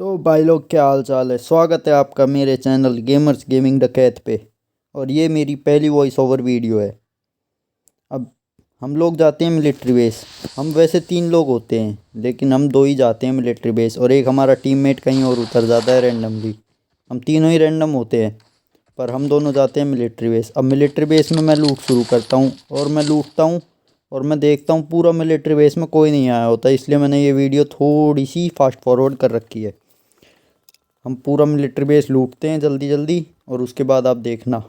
तो भाई लोग, क्या हाल चाल है। स्वागत है आपका मेरे चैनल गेमर्स गेमिंग डकैत पे। और ये मेरी पहली वॉइस ओवर वीडियो है। अब हम लोग जाते हैं मिलिट्री बेस। हम वैसे 3 लोग होते हैं, लेकिन हम 2 ही जाते हैं मिलिट्री बेस, और एक हमारा टीममेट कहीं और उतर जाता है रैंडमली। हम तीनों ही रैंडम होते हैं, पर हम दोनों जाते हैं मिलिट्री बेस। अब मिलिट्री बेस में मैं लूट शुरू करता हूँ, और मैं लूटता हूँ, और मैं देखता हूँ पूरा मिलिट्री बेस में कोई नहीं आया होता, इसलिए मैंने ये वीडियो थोड़ी सी फास्ट फॉरवर्ड कर रखी है। हम पूरा मिलिट्री बेस लूटते हैं जल्दी जल्दी, और उसके बाद आप देखना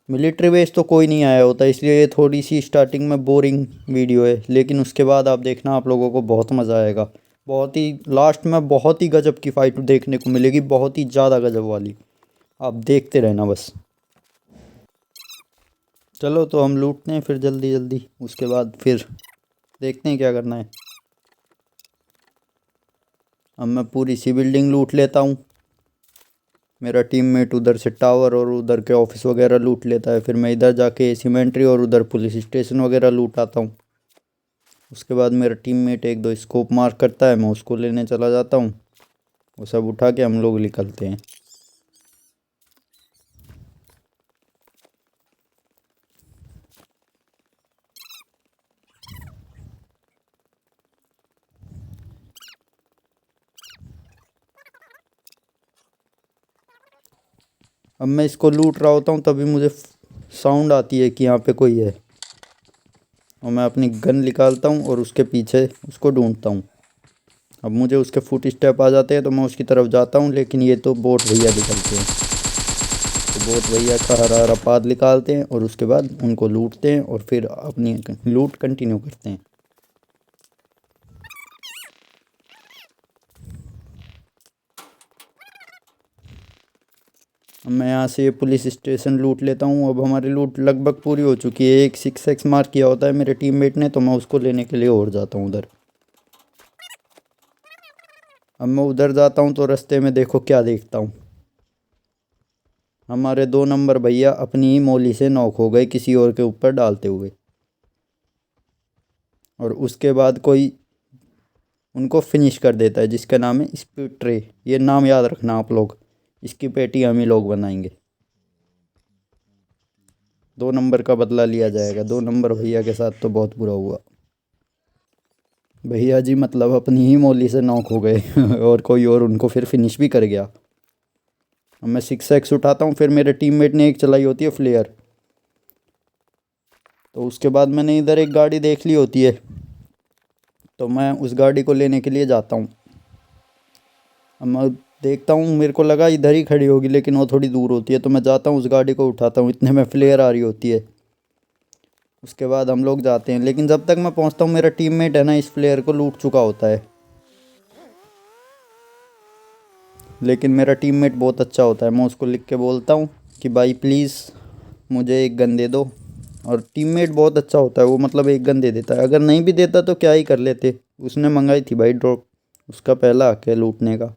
मिलिट्री बेस तो कोई नहीं आया होता, इसलिए ये थोड़ी सी स्टार्टिंग में बोरिंग वीडियो है, लेकिन उसके बाद आप देखना आप लोगों को बहुत मज़ा आएगा। बहुत ही लास्ट में बहुत ही गजब की फ़ाइट देखने को मिलेगी, बहुत ही ज़्यादा गजब वाली। आप देखते रहना बस। चलो तो हम लूटते हैं फिर जल्दी जल्दी, उसके बाद फिर देखते हैं क्या करना है। अब मैं पूरी सी बिल्डिंग लूट लेता हूँ। मेरा टीममेट उधर से टावर और उधर के ऑफिस वगैरह लूट लेता है, फिर मैं इधर जाके सीमेंट्री और उधर पुलिस स्टेशन वगैरह लूट आता हूँ। उसके बाद मेरा टीममेट 1-2 स्कोप मार्क करता है, मैं उसको लेने चला जाता हूँ। वो सब उठा के हम लोग निकलते हैं। अब मैं इसको लूट रहा होता हूँ, तभी मुझे साउंड आती है कि यहाँ पे कोई है, और मैं अपनी गन निकालता हूँ और उसके पीछे उसको ढूंढता हूँ। अब मुझे उसके फुट स्टेप आ जाते हैं, तो मैं उसकी तरफ जाता हूँ, लेकिन ये तो बोट भैया निकलते हैं। तो बोट भैया का हरा हरा पाद निकालते हैं, और उसके बाद उनको लूटते हैं, और फिर अपनी लूट कंटिन्यू करते हैं। मैं यहाँ से ये पुलिस स्टेशन लूट लेता हूँ। अब हमारी लूट लगभग पूरी हो चुकी है। एक 6x मार्क किया होता है मेरे टीममेट ने, तो मैं उसको लेने के लिए और जाता हूँ उधर। अब मैं उधर जाता हूँ तो रास्ते में देखो क्या देखता हूँ। हमारे 2 नंबर भैया अपनी ही मोली से नॉक हो गए किसी और के ऊपर डालते हुए, और उसके बाद कोई उनको फिनिश कर देता है, जिसका नाम है स्पीड ट्रे। ये नाम याद रखना आप लोग, इसकी पेटी हम ही लोग बनाएंगे। 2 नंबर का बदला लिया जाएगा। 2 नंबर भैया के साथ तो बहुत बुरा हुआ। भैया जी मतलब अपनी ही मोली से नॉक हो गए और कोई और उनको फिर फिनिश भी कर गया। अब मैं 6x उठाता हूँ, फिर मेरे टीममेट ने एक चलाई होती है फ्लेयर। तो उसके बाद मैंने इधर एक गाड़ी देख ली होती है, तो मैं उस गाड़ी को लेने के लिए जाता हूँ। अब मैं देखता हूँ, मेरे को लगा इधर ही खड़ी होगी, लेकिन वो थोड़ी दूर होती है, तो मैं जाता हूँ उस गाड़ी को उठाता हूँ। इतने में फ्लेयर आ रही होती है। उसके बाद हम लोग जाते हैं, लेकिन जब तक मैं पहुँचता हूँ मेरा टीममेट है ना इस फ्लेयर को लूट चुका होता है। लेकिन मेरा टीममेट बहुत अच्छा होता है। मैं उसको लिख के बोलता हूँ कि भाई प्लीज़ मुझे एक गन दे दो, और टीममेट बहुत अच्छा होता है। वो मतलब एक गन दे देता है। अगर नहीं भी देता तो क्या ही कर लेते, उसने मंगाई थी भाई ड्रॉप, उसका पहला हक है लूटने का।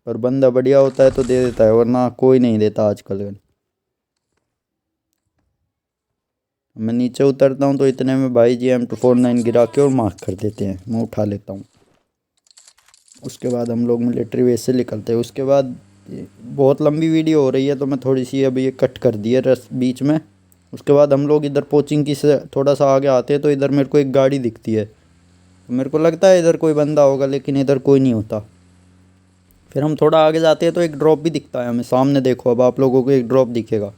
पर बंदा बढ़िया होता है तो दे देता है, वरना कोई नहीं देता आजकल गन। मैं नीचे उतरता हूँ, तो इतने में भाई जी M249 गिरा के और मार्क कर देते हैं। मैं उठा लेता हूँ। उसके बाद हम लोग मिलिट्री बेस से निकलते हैं। उसके बाद बहुत लंबी वीडियो हो रही है, तो मैं थोड़ी सी अभी ये कट कर दी है रस बीच में। उसके बाद हम लोग इधर कोचिंग की से थोड़ा सा आगे आते हैं, तो इधर मेरे को एक गाड़ी दिखती है। तो मेरे को लगता है इधर कोई बंदा होगा, लेकिन इधर कोई नहीं होता। फिर हम थोड़ा आगे जाते हैं, तो एक ड्रॉप भी दिखता है हमें सामने। देखो अब आप लोगों को एक ड्रॉप दिखेगा,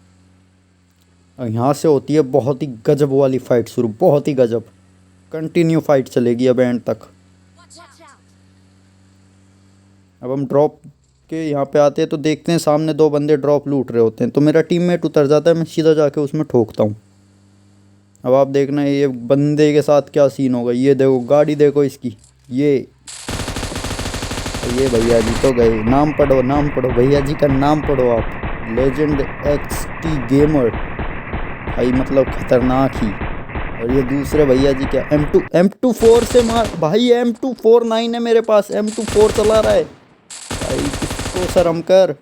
और यहाँ से होती है बहुत ही गजब वाली फ़ाइट शुरू। बहुत ही गजब कंटिन्यू फाइट चलेगी अब एंड तक। अब हम ड्रॉप के यहाँ पे आते हैं, तो देखते हैं सामने 2 बंदे ड्रॉप लूट रहे होते हैं। तो मेरा टीममेट उतर जाता है, मैं सीधा जाके उसमें ठोकता हूँ। अब आप देखना ये बंदे के साथ क्या सीन होगा। ये देखो गाड़ी देखो इसकी। ये भैया जी तो गए। नाम पढ़ो, नाम पढ़ो, भैया जी का नाम पढ़ो आप। लेजेंड XT गेमर भाई, मतलब खतरनाक ही। और ये दूसरे भैया जी क्या M24 से मार भाई। M249 है मेरे पास, M24 चला रहा है भाई। किसको शर्म कर।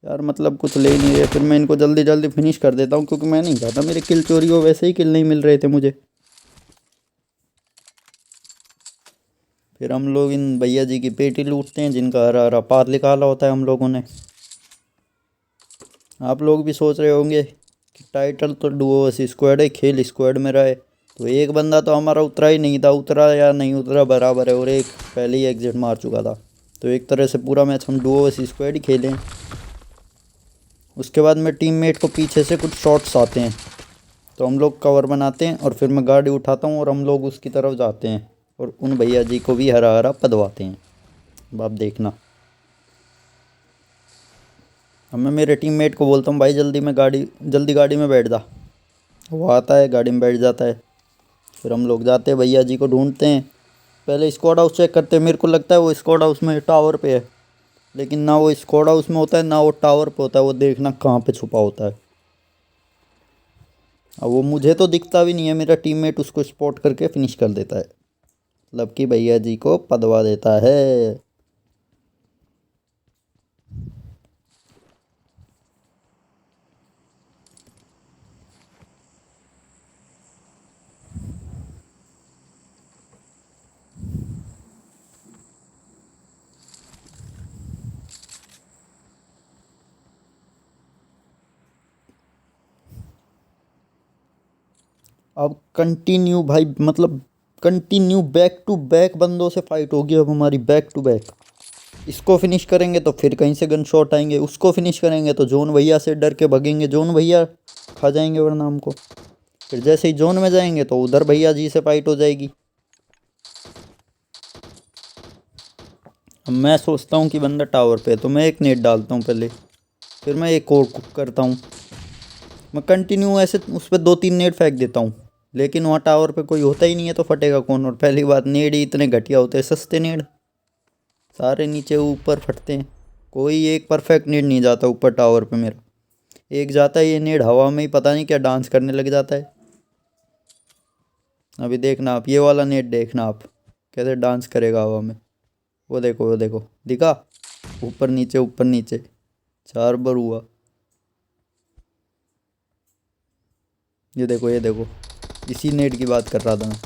यार मतलब कुछ ले ही नहीं रहे, फिर मैं इनको जल्दी जल्दी फिनिश कर देता हूँ क्योंकि मैं नहीं चाहता मेरे किल चोरी हो, वैसे ही किल नहीं मिल रहे थे मुझे। फिर हम लोग इन भैया जी की पेटी लूटते हैं जिनका हरा हरा पार निकाला होता है हम लोगों ने। आप लोग भी सोच रहे होंगे कि टाइटल तो डुओ वर्सेस स्क्वाड है, खेल स्क्वाड में रहा है, तो एक बंदा तो हमारा उतरा ही नहीं था, उतरा या नहीं उतरा बराबर है, और एक पहले ही एग्जिट मार चुका था। तो एक तरह से पूरा मैच हम डुओ वर्सेस स्क्वाड ही खेले हैं। उसके बाद में टीममेट को पीछे से कुछ शॉट्स आते हैं तो हम लोग कवर बनाते हैं, और फिर मैं गाड़ी उठाता हूँ और हम लोग उसकी तरफ जाते हैं और उन भैया जी को भी हरा हरा पदवाते हैं। अब आप देखना, अब मैं मेरे टीममेट को बोलता हूँ भाई जल्दी गाड़ी में बैठ जा। वो आता है, गाड़ी में बैठ जाता है। फिर हम लोग जाते हैं भैया जी को ढूंढते हैं। पहले स्क्वाड हाउस चेक करते हैं, मेरे को लगता है वो स्क्वाड हाउस में टावर पे है, लेकिन ना वो स्क्वाड हाउस में होता है ना वो टावर पे होता है, वो देखना कहाँ पे छुपा होता है। अब वो मुझे तो दिखता भी नहीं है, मेरा टीममेट उसको स्पॉट करके फिनिश कर देता है, मतलब कि भैया जी को पदवा देता है। अब कंटिन्यू भाई, मतलब कंटिन्यू बैक टू बैक बंदों से फाइट होगी अब हमारी, बैक टू बैक। इसको फिनिश करेंगे तो फिर कहीं से गन शॉट आएंगे, उसको फिनिश करेंगे तो जोन भैया से डर के भगेंगे, जोन भैया खा जाएंगे वरना हमको। फिर जैसे ही जोन में जाएंगे तो उधर भैया जी से फाइट हो जाएगी। अब मैं सोचता हूँ कि बंदा टावर पे है तो मैं एक नेट डालता हूँ पहले, फिर मैं एक और कुक करता हूँ। मैं कंटिन्यू ऐसे उस पर 2-3 नेट फेंक देता हूँ, लेकिन वहाँ टावर पे कोई होता ही नहीं है तो फटेगा कौन। और पहली बात, नेट ही इतने घटिया होते हैं, सस्ते नेट, सारे नीचे ऊपर फटते हैं। कोई एक परफेक्ट नेट नहीं जाता ऊपर टावर पे मेरा। एक जाता है ये नेट हवा में ही पता नहीं क्या डांस करने लग जाता है। अभी देखना आप, ये वाला नेट देखना आप कैसे डांस करेगा हवा में। वो देखो वो देखो, दिखा, ऊपर नीचे ऊपर नीचे 4 बार हुआ। ये देखो, इसी नेट की बात कर रहा था मैं।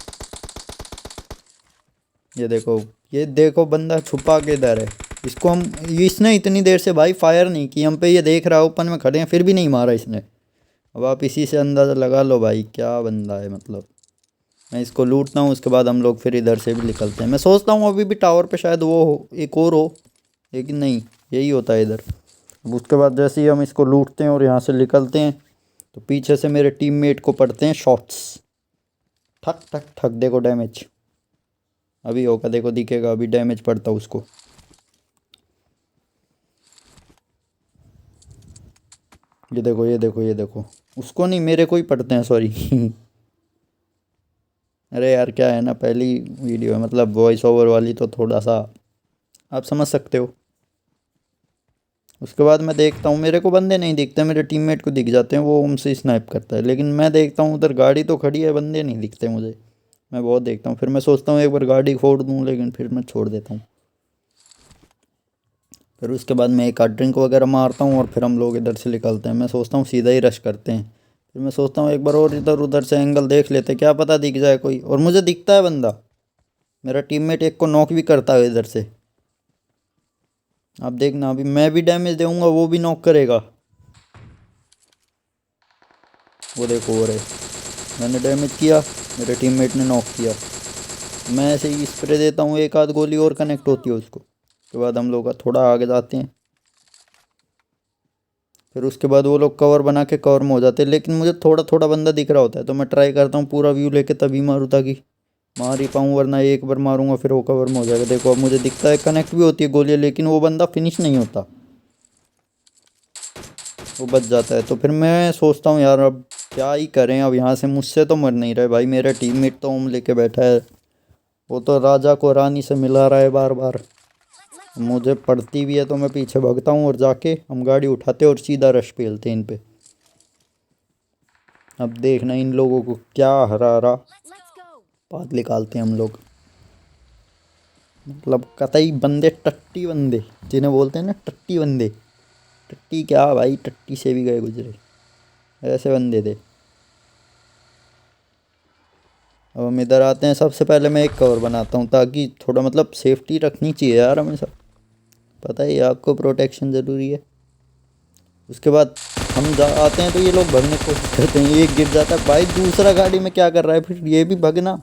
ये देखो बंदा छुपा के इधर है। इसको हम, इसने इतनी देर से भाई फायर नहीं की हम पे, ये देख रहा है ओपन में खड़े हैं फिर भी नहीं मारा इसने। अब आप इसी से अंदाज़ा लगा लो भाई क्या बंदा है मतलब। मैं इसको लूटता हूँ, उसके बाद हम लोग फिर इधर से भी निकलते हैं। मैं सोचता हूँ अभी भी टावर पे शायद वो हो, एक और हो, लेकिन नहीं, यही होता है इधर। अब उसके बाद जैसे ही हम इसको लूटते हैं और यहाँ से निकलते हैं तो पीछे से मेरे टीममेट को पड़ते हैं शॉट्स, ठक ठक ठक, देखो डैमेज अभी होगा, देखो दिखेगा अभी डैमेज पड़ता उसको। ये देखो उसको नहीं, मेरे को ही पड़ते हैं, सॉरी। अरे यार क्या है ना, पहली वीडियो है मतलब वॉइस ओवर वाली, तो थोड़ा सा आप समझ सकते हो। उसके बाद मैं देखता हूँ मेरे को बंदे नहीं दिखते, मेरे टीममेट को दिख जाते हैं, वो उनसे स्नाइप करता है, लेकिन मैं देखता हूँ उधर गाड़ी तो खड़ी है, बंदे नहीं दिखते मुझे। मैं बहुत देखता हूँ, फिर मैं सोचता हूँ एक बार गाड़ी फोड़ दूँ, लेकिन फिर मैं छोड़ देता हूँ। फिर उसके बाद मैं एक आध ड्रिंक वगैरह मारता हूँ और फिर हम लोग इधर से निकलते हैं। मैं सोचता हूँ सीधा ही रश करते हैं, फिर मैं सोचता हूँ एक बार और इधर उधर से एंगल देख लेते, क्या पता दिख जाए कोई, और मुझे दिखता है बंदा। मेरा टीममेट एक को नॉक भी करता है इधर से। आप देखना अभी मैं भी डैमेज दूंगा, वो भी नॉक करेगा। वो देखो हो रहे, मैंने डैमेज किया, मेरे टीममेट ने नॉक किया। मैं ऐसे ही स्प्रे देता हूँ, एक आध गोली और कनेक्ट होती है उसको। उसके बाद हम लोग थोड़ा आगे जाते हैं, फिर उसके बाद वो लोग कवर बना के कवर में हो जाते हैं, लेकिन मुझे थोड़ा थोड़ा बंदा दिख रहा होता है तो मैं ट्राई करता हूँ पूरा व्यू लेके तभी मारूँ, ताकि मार ही पाऊँ, वरना एक बार मारूंगा फिर वो कवर में हो जाएगा। देखो अब मुझे दिखता है, कनेक्ट भी होती है गोलियाँ, लेकिन वो बंदा फिनिश नहीं होता, वो बच जाता है। तो फिर मैं सोचता हूँ यार अब क्या ही करें, अब यहाँ से मुझसे तो मर नहीं रहे भाई, मेरा टीममेट तो ओम लेके बैठा है, वो तो राजा को रानी से मिला रहा है बार बार। मुझे पड़ती भी है तो मैं पीछे भागता हूँ और जाके हम गाड़ी उठाते और सीधा रश पेलते इन पे। अब देखना इन लोगों को क्या हरा हरा बात निकालते हैं हम लोग, मतलब कतई बंदे टट्टी बंदे, जिन्हें बोलते हैं ना टट्टी बंदे, टट्टी क्या भाई, टट्टी से भी गए गुजरे, ऐसे बंदे थे। अब हम इधर आते हैं, सबसे पहले मैं एक कवर बनाता हूँ ताकि थोड़ा मतलब सेफ्टी रखनी चाहिए यार हमेशा, पता ही है आपको, प्रोटेक्शन ज़रूरी है। उसके बाद हम आते हैं तो ये लोग भगने की कोशिश करते हैं, एक गिर जाता है भाई, दूसरा गाड़ी में क्या कर रहा है फिर ये भी भगना,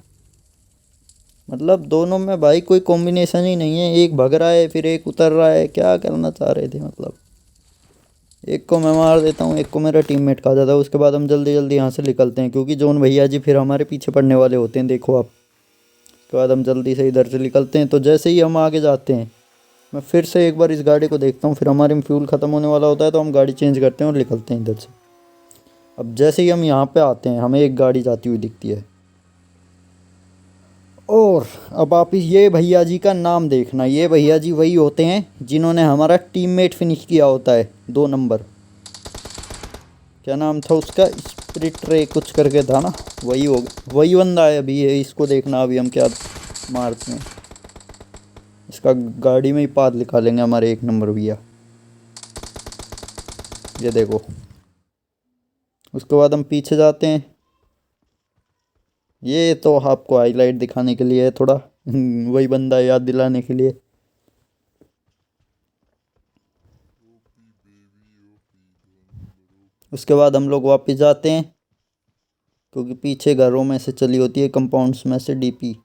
मतलब दोनों में भाई कोई कॉम्बिनेशन ही नहीं है, एक भग रहा है फिर एक उतर रहा है, क्या करना चाह रहे थे मतलब। एक को मैं मार देता हूँ, एक को मेरा टीममेट खा जाता है। उसके बाद हम जल्दी जल्दी यहाँ से निकलते हैं क्योंकि जोन भैया जी फिर हमारे पीछे पड़ने वाले होते हैं, देखो आप। उसके बाद हम जल्दी से इधर से निकलते हैं, तो जैसे ही हम आगे जाते हैं मैं फिर से एक बार इस गाड़ी को देखता हूँ, फिर हमारे में फ्यूल ख़त्म होने वाला होता है तो हम गाड़ी चेंज करते हैं और निकलते हैं इधर से। अब जैसे ही हम यहाँ पे आते हैं हमें एक गाड़ी जाती हुई दिखती है, और अब आप ये भैया जी का नाम देखना, ये भैया जी वही होते हैं जिन्होंने हमारा टीममेट फिनिश किया होता है 2 नंबर, क्या नाम था उसका, स्प्रिट रे कुछ करके था ना, वही होगा, वही बंदा है अभी ये, इसको देखना अभी हम क्या मारते हैं, इसका गाड़ी में ही पाद निकालेंगे हमारे 1 नंबर भैया, ये देखो। उसके बाद हम पीछे जाते हैं, ये तो आपको हाईलाइट दिखाने के लिए है थोड़ा वही बंदा याद दिलाने के लिए। उसके बाद हम लोग वापस जाते हैं क्योंकि पीछे घरों में से चली होती है, कंपाउंड्स में से डीपी,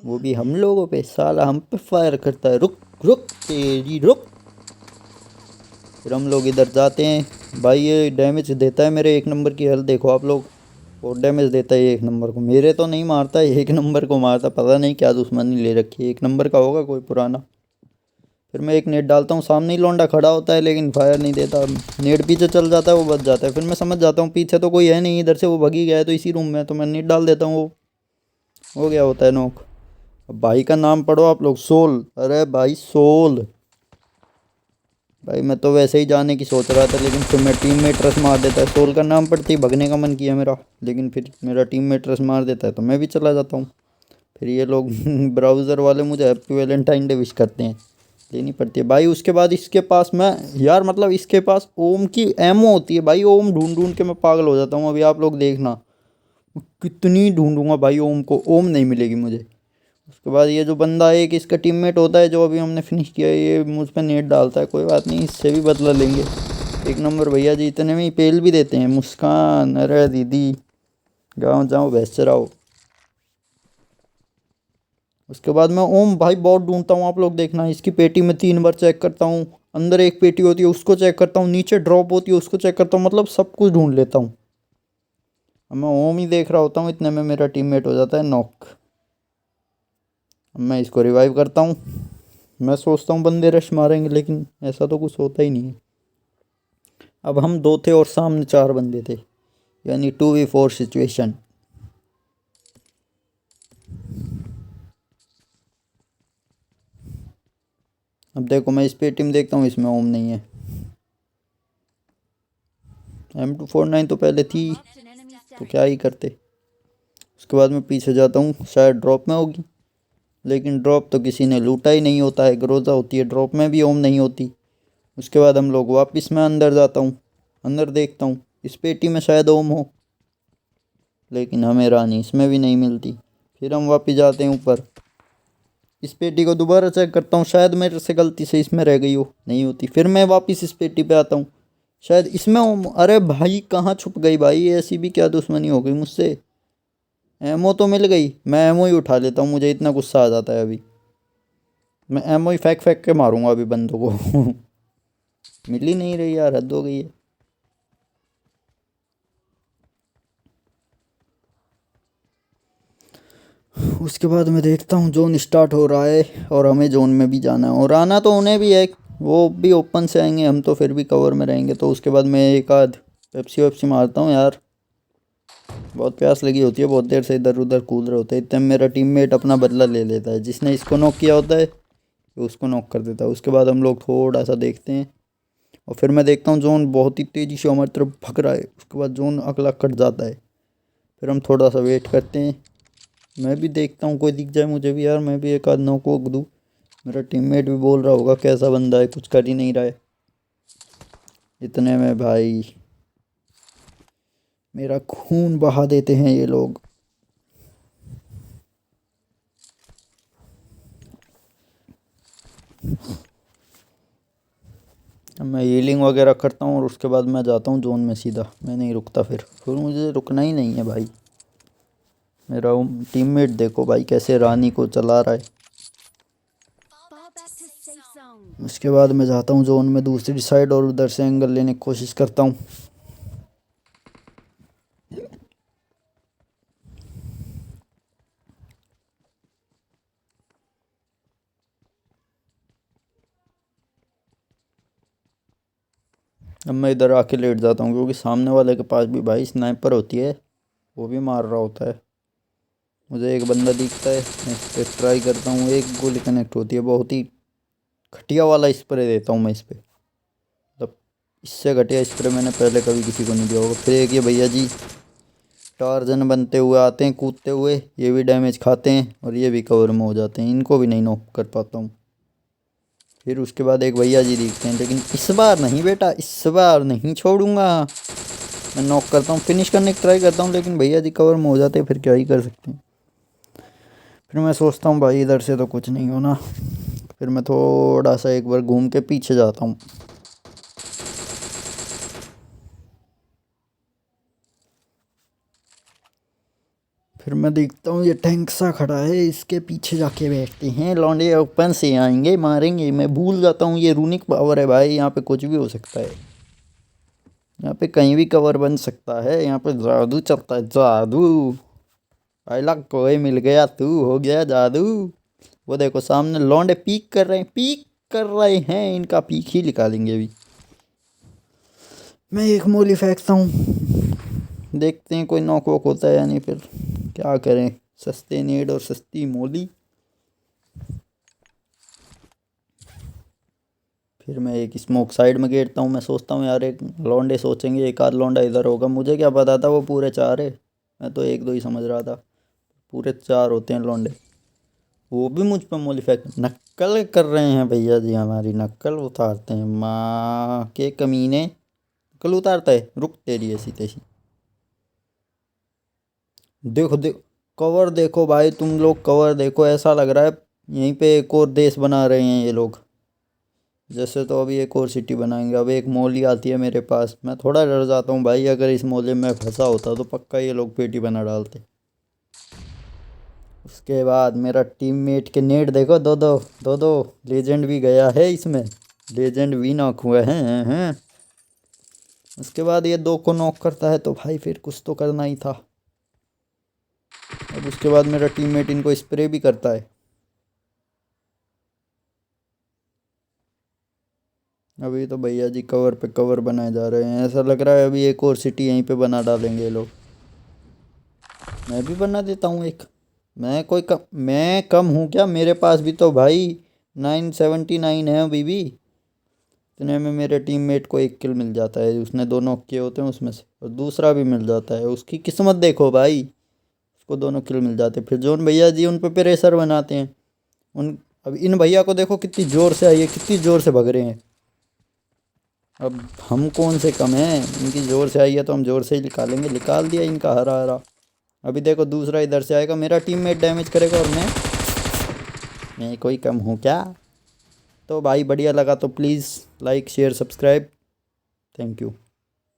वो भी हम लोगों पे, साला हम पे फायर करता है, रुक रुक तेरी रुक। फिर हम लोग इधर जाते हैं भाई, ये डैमेज देता है मेरे 1 नंबर की हेल्थ देखो आप लोग, और डैमेज देता है ये 1 नंबर को, मेरे तो नहीं मारता, 1 नंबर को मारता, पता नहीं क्या दुश्मनी ले रखी है, 1 नंबर का होगा कोई पुराना। फिर मैं एक नेट डालता हूँ, सामने ही लौंडा खड़ा होता है लेकिन फायर नहीं देता, नेट पीछे चल जाता है, वो बच जाता है। फिर मैं समझ जाता हूँ पीछे तो कोई है नहीं, इधर से वो भगी गया है तो इसी रूम में, तो मैं नेट डाल देता हूँ, वो हो गया होता है नॉक। अब भाई का नाम पढ़ो आप लोग, सोल, अरे भाई सोल, भाई मैं तो वैसे ही जाने की सोच रहा था लेकिन फिर मैं टीममेट रस मार देता है, सोल का नाम पढ़ते ही भगने का मन किया मेरा, लेकिन फिर मेरा टीममेट रस मार देता है तो मैं भी चला जाता हूँ। फिर ये लोग ब्राउज़र वाले मुझे हैप्पी वैलेंटाइन डे विश करते हैं, लेनी पड़ती है भाई। उसके बाद इसके पास मैं, यार मतलब इसके पास ओम की एमओ होती है भाई, ओम ढूंढ ढूंढ के मैं पागल हो जाता हूँ, अभी आप लोग देखना कितनी ढूंढूंगा भाई ओम को, ओम नहीं मिलेगी मुझे। उसके बाद ये जो बंदा है एक इसका टीममेट होता है जो अभी हमने फिनिश किया है, ये मुझ पर नेट डालता है, कोई बात नहीं इससे भी बदला लेंगे। 1 नंबर भैया जी इतने में ही पेल भी देते हैं, मुस्कान, अरे दीदी गाँव जाओ भैंस चराओ। उसके बाद मैं ओम भाई बहुत ढूंढता हूँ, आप लोग देखना, इसकी पेटी में 3 बार चेक करता हूँ, अंदर एक पेटी होती है उसको चेक करता हूँ, नीचे ड्रॉप होती है उसको चेक करता हूँ, मतलब सब कुछ ढूंढ लेता हूँ। अब मैं ओम ही देख रहा होता हूँ, इतने में मेरा टीममेट हो जाता है नॉक। अब मैं इसको रिवाइव करता हूँ, मैं सोचता हूँ बंदे रश मारेंगे लेकिन ऐसा तो कुछ होता ही नहीं है। अब हम 2 थे और सामने 4 बंदे थे, यानी 2v4 सिचुएशन। अब देखो मैं इस पेटी में देखता हूँ, इसमें ओम नहीं है, M249 तो पहले थी तो क्या ही करते। उसके बाद मैं पीछे जाता हूँ, शायद ड्रॉप में होगी, लेकिन ड्रॉप तो किसी ने लूटा ही नहीं होता है, ग्रोजा होती है, ड्रॉप में भी ओम नहीं होती। उसके बाद हम लोग वापस मैं अंदर जाता हूँ, अंदर देखता हूँ इस पेटी में शायद ओम हो, लेकिन हमें रानी इसमें भी नहीं मिलती। फिर हम वापस जाते हैं ऊपर, इस पेटी को दोबारा चेक करता हूँ, शायद मेरे से गलती से इसमें रह गई हो, नहीं होती। फिर मैं वापस इस पेटी पे आता हूँ, शायद इसमें ओम, अरे भाई कहाँ छुप गई भाई, ऐसी भी क्या दुश्मनी हो गई मुझसे। एमओ तो मिल गई, मैं एमओ ही उठा लेता हूँ, मुझे इतना गुस्सा आ जाता है अभी, मैं एमओ ही फेंक फेंक के मारूंगा अभी बंदों को मिल ही नहीं रही यार, हद हो गई है। उसके बाद मैं देखता हूँ जोन स्टार्ट हो रहा है और हमें जोन में भी जाना है, और आना तो उन्हें भी है, वो भी ओपन से आएंगे, हम तो फिर भी कवर में रहेंगे। तो उसके बाद मैं एक आध पेप्सी वेप्सी मारता हूँ यार, बहुत प्यास लगी होती है, बहुत देर से इधर उधर कूद रहे होते हैं, इतने में मेरा टीममेट अपना बदला ले लेता है, जिसने इसको नॉक किया होता है तो उसको नॉक कर देता है। उसके बाद हम लोग थोड़ा सा देखते हैं और फिर मैं देखता हूँ जोन बहुत ही तेज़ी से हमारी तरफ भग रहा है, उसके बाद जोन अगला कट जाता है। फिर हम थोड़ा सा वेट करते हैं, मैं भी देखता हूँ कोई दिख जाए मुझे भी यार, मैं भी एक आध नॉक वॉक दूँ। मेरा टीममेट भी बोल रहा होगा कैसा बंदा है, कुछ कर ही नहीं रहा है। इतने में भाई मेरा खून बहा देते हैं ये लोग। अब मैं हीलिंग वगैरह करता हूँ और उसके बाद मैं जाता हूँ जोन में सीधा। मैं नहीं रुकता, फिर मुझे रुकना ही नहीं है भाई। मेरा टीममेट देखो भाई कैसे रानी को चला रहा है। उसके बाद मैं जाता हूँ जोन में दूसरी साइड और उधर से एंगल लेने की कोशिश करता हूँ। अब मैं इधर आके लेट जाता हूँ क्योंकि सामने वाले के पास भी भाई स्नाइपर होती है, वो भी मार रहा होता है। मुझे एक बंदा दिखता है, मैं इस पर ट्राई करता हूँ, एक गोली कनेक्ट होती है। बहुत ही घटिया वाला स्प्रे देता हूँ मैं इस पर, मतलब इससे घटिया स्प्रे मैंने पहले कभी किसी को नहीं दिया होगा। फिर एक ये भैया जी टार्जन बनते हुए आते हैं कूदते हुए, ये भी डैमेज खाते हैं और ये भी कवर में हो जाते हैं। इनको भी नहीं नॉक कर पाता हूँ। फिर उसके बाद एक भैया जी दिखते हैं, लेकिन इस बार नहीं बेटा, इस बार नहीं छोड़ूंगा। मैं नॉक करता हूँ, फिनिश करने की ट्राई करता हूँ, लेकिन भैया जी कवर में हो जाते हैं। फिर क्या ही कर सकते हैं। फिर मैं सोचता हूँ भाई इधर से तो कुछ नहीं होना। फिर मैं थोड़ा सा एक बार घूम के पीछे जाता हूँ। फिर मैं देखता हूँ ये टैंक सा खड़ा है, इसके पीछे जाके बैठते हैं। लौंडे ओपन से आएंगे मारेंगे। मैं भूल जाता हूँ ये रूनिक पावर है भाई, यहाँ पे कुछ भी हो सकता है। यहाँ पे कहीं भी कवर बन सकता है। यहाँ पे जादू चलता है, जादू। आइला कोई मिल गया, तू हो गया जादू। वो देखो सामने लौंडे पीक कर रहे हैं, पीक कर रहे हैं। इनका पीक ही निकालेंगे अभी। मैं एक मोली फेंकता हूँ, देखते हैं कोई नॉक वॉक होता है या नहीं। फिर क्या करें, सस्ते नेड और सस्ती मोली। फिर मैं एक स्मोक साइड में गिरता हूँ। मैं सोचता हूँ यार एक लौंडे सोचेंगे एक आध लौंडा इधर होगा, मुझे क्या पता था वो पूरे 4 है। मैं तो एक दो ही समझ रहा था, पूरे 4 होते हैं लौंडे। वो भी मुझ पर मोली फेंक नक्कल कर रहे हैं भैया जी, हमारी नक्कल उतारते हैं। माँ के कमीने, नक्कल उतारता है। रुक तेरी ऐसी तैसी। देखो देखो कवर देखो भाई, तुम लोग कवर देखो। ऐसा लग रहा है यहीं पे एक और देश बना रहे हैं ये लोग। जैसे तो अभी एक और सिटी बनाएंगे। अब एक मौली आती है मेरे पास, मैं थोड़ा डर जाता हूँ भाई। अगर इस मोहल्ले में फंसा होता तो पक्का ये लोग पेटी बना डालते। उसके बाद मेरा टीममेट के नेट देखो, दो दो दो दो। लेजेंड भी गया है इसमें, लेजेंड भी नॉक हुए हैं। उसके बाद ये 2 को नॉक करता है तो भाई फिर कुछ तो करना ही था। अब उसके बाद मेरा टीममेट इनको स्प्रे भी करता है। अभी तो भैया जी कवर पे कवर बनाए जा रहे हैं। ऐसा लग रहा है अभी एक और सिटी यहीं पे बना डालेंगे ये लोग। मैं भी बना देता हूँ एक। मैं कम हूँ क्या? मेरे पास भी तो भाई 979 है अभी भी। इतने में मेरे टीममेट को 1 किल मिल जाता है। उसने 2 नॉक किए होते हैं उसमें से, और दूसरा भी मिल जाता है। उसकी किस्मत देखो भाई, उसको दोनों किल मिल जाते हैं। फिर जोन भैया जी उन पे प्रेशर बनाते हैं। उन अब इन भैया को देखो कितनी ज़ोर से आई है, कितनी ज़ोर से भग रहे हैं। अब हम कौन से कम हैं, इनकी ज़ोर से आई है तो हम ज़ोर से ही निकालेंगे। निकाल दिया इनका हरा हरा। अभी देखो दूसरा इधर से आएगा, मेरा टीममेट डैमेज करेगा और मैं कोई कम हूँ क्या? तो भाई बढ़िया लगा तो please like share subscribe. Thank you.